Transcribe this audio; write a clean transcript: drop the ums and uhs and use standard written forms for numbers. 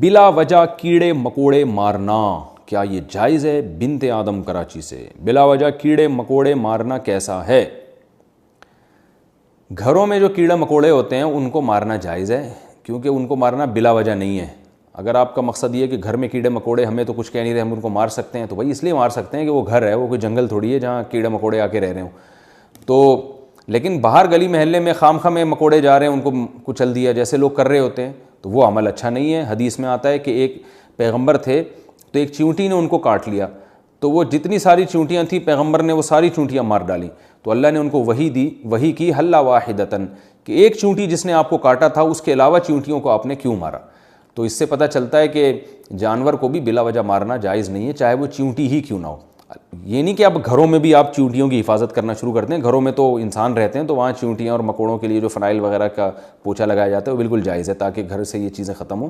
بلا وجہ کیڑے مکوڑے مارنا کیا یہ جائز ہے؟ بنت آدم کراچی سے۔ بلا وجہ کیڑے مکوڑے مارنا کیسا ہے؟ گھروں میں جو کیڑے مکوڑے ہوتے ہیں ان کو مارنا جائز ہے، کیونکہ ان کو مارنا بلا وجہ نہیں ہے۔ اگر آپ کا مقصد یہ ہے کہ گھر میں کیڑے مکوڑے ہمیں تو کچھ کہہ نہیں رہے ہم ان کو مار سکتے ہیں، تو وہی اس لیے مار سکتے ہیں کہ وہ گھر ہے، وہ کوئی جنگل تھوڑی ہے جہاں کیڑے مکوڑے آ کے رہ رہے ہوں۔ تو لیکن باہر گلی محلے میں خام خواہ میں مکوڑے جا رہے ہیں ان کو کچل دیا جیسے لوگ کر رہے ہوتے ہیں، تو وہ عمل اچھا نہیں ہے۔ حدیث میں آتا ہے کہ ایک پیغمبر تھے تو ایک چیونٹی نے ان کو کاٹ لیا، تو وہ جتنی ساری چیونٹیاں تھیں پیغمبر نے وہ ساری چیونٹیاں مار ڈالیں، تو اللہ نے ان کو وحی دی، وحی کی حل واحدتن، کہ ایک چیونٹی جس نے آپ کو کاٹا تھا اس کے علاوہ چیونٹیوں کو آپ نے کیوں مارا۔ تو اس سے پتہ چلتا ہے کہ جانور کو بھی بلا وجہ مارنا جائز نہیں ہے، چاہے وہ چیونٹی ہی کیوں نہ ہو۔ یہ نہیں کہ اب گھروں میں بھی آپ چیونٹیوں کی حفاظت کرنا شروع کر دیں، گھروں میں تو انسان رہتے ہیں تو وہاں چیونٹیاں اور مکوڑوں کے لیے جو فنائل وغیرہ کا پوچھا لگایا جاتا ہے وہ بالکل جائز ہے، تاکہ گھر سے یہ چیزیں ختم ہوں۔